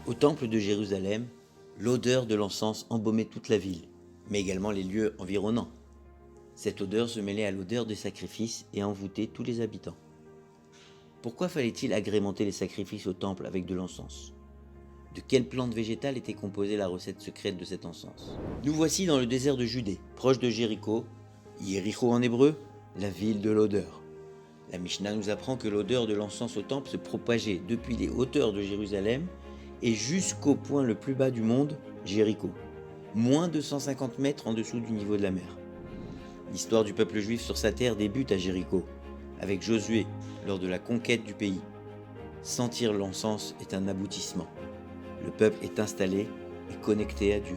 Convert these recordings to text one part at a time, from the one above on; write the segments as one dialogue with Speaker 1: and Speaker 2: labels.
Speaker 1: Au temple de Jérusalem, l'odeur de l'encens embaumait toute la ville, mais également les lieux environnants. Cette odeur se mêlait à l'odeur des sacrifices et envoûtait tous les habitants. Pourquoi fallait-il agrémenter les sacrifices au temple avec de l'encens? De quelle plante végétale était composée la recette secrète de cet encens? Nous voici dans le désert de Judée, proche de Jéricho, Yéricho en hébreu, la ville de l'odeur. La Mishnah nous apprend que l'odeur de l'encens au temple se propageait depuis les hauteurs de Jérusalem et jusqu'au point le plus bas du monde, Jéricho, moins de 150 mètres en dessous du niveau de la mer. L'histoire du peuple juif sur sa terre débute à Jéricho, avec Josué lors de la conquête du pays. Sentir l'encens est un aboutissement. Le peuple est installé et connecté à Dieu.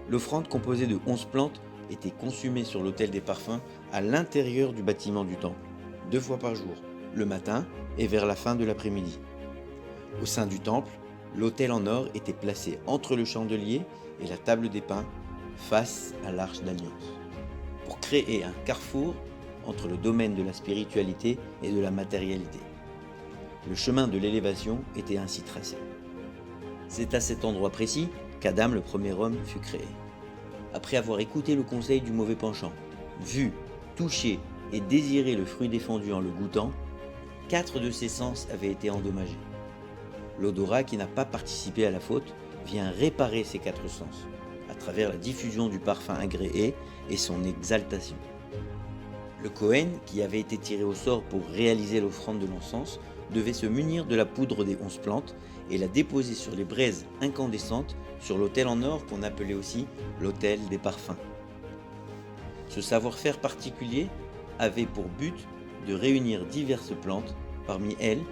Speaker 1: L'offrande composée de 11 plantes était consumée sur l'autel des parfums à l'intérieur du bâtiment du temple, 2 fois par jour, le matin et vers la fin de l'après-midi. Au sein du temple, l'autel en or était placé entre le chandelier et la table des pains, face à l'arche d'alliance, pour créer un carrefour entre le domaine de la spiritualité et de la matérialité. Le chemin de l'élévation était ainsi tracé. C'est à cet endroit précis qu'Adam, le premier homme, fut créé. Après avoir écouté le conseil du mauvais penchant, vu, touché et désiré le fruit défendu en le goûtant, 4 de ses sens avaient été endommagés. L'odorat, qui n'a pas participé à la faute, vient réparer ces 4 sens, à travers la diffusion du parfum agréé et son exaltation. Le Kohen, qui avait été tiré au sort pour réaliser l'offrande de l'encens, devait se munir de la poudre des 11 plantes et la déposer sur les braises incandescentes sur l'autel en or qu'on appelait aussi l'autel des parfums. Ce savoir-faire particulier avait pour but de réunir diverses plantes. Parmi elles,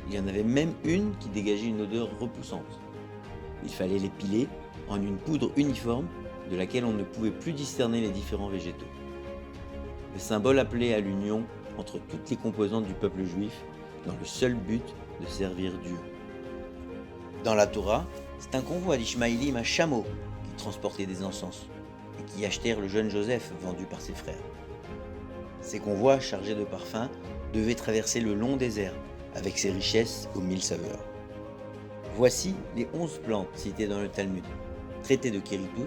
Speaker 1: il y en avait même une qui dégageait une odeur repoussante. Il fallait les piler en une poudre uniforme de laquelle on ne pouvait plus discerner les différents végétaux. Le symbole appelait à l'union entre toutes les composantes du peuple juif dans le seul but de servir Dieu. Dans la Torah, c'est un convoi d'Ishmaélim à chameau qui transportait des encens et qui achetèrent le jeune Joseph vendu par ses frères. Ces convois chargés de parfums devaient traverser le long désert avec ses richesses aux 1000 saveurs. Voici les 11 plantes citées dans le Talmud. Traitées de Kéritout,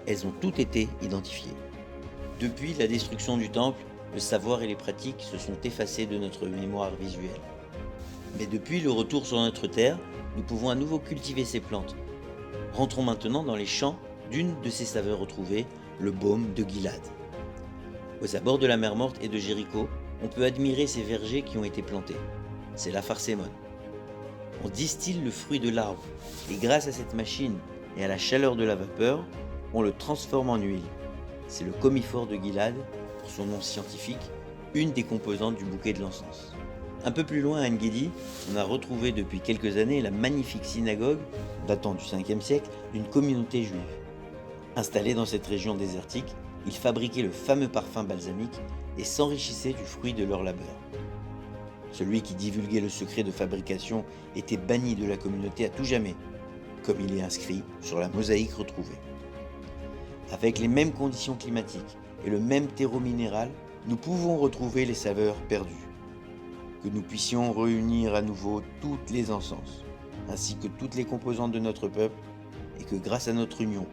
Speaker 1: elles ont toutes été identifiées. Depuis la destruction du temple, le savoir et les pratiques se sont effacés de notre mémoire visuelle. Mais depuis le retour sur notre terre, nous pouvons à nouveau cultiver ces plantes. Rentrons maintenant dans les champs d'une de ces saveurs retrouvées, le baume de Gilad. Aux abords de la mer Morte et de Jéricho, on peut admirer ces vergers qui ont été plantés. C'est la pharsémone. On distille le fruit de l'arbre et grâce à cette machine et à la chaleur de la vapeur, on le transforme en huile. C'est le commiphore de Gilad, pour son nom scientifique, une des composantes du bouquet de l'encens. Un peu plus loin à En-Gedi, on a retrouvé depuis quelques années la magnifique synagogue, datant du 5e siècle, d'une communauté juive. Installés dans cette région désertique, ils fabriquaient le fameux parfum balsamique et s'enrichissaient du fruit de leur labeur. Celui qui divulguait le secret de fabrication était banni de la communauté à tout jamais, comme il est inscrit sur la mosaïque retrouvée. Avec les mêmes conditions climatiques et le même terreau minéral, nous pouvons retrouver les saveurs perdues. Que nous puissions réunir à nouveau toutes les encens, ainsi que toutes les composantes de notre peuple, et que grâce à notre union,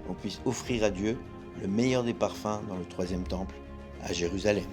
Speaker 1: on puisse offrir à Dieu le meilleur des parfums dans le 3e temple, à Jérusalem.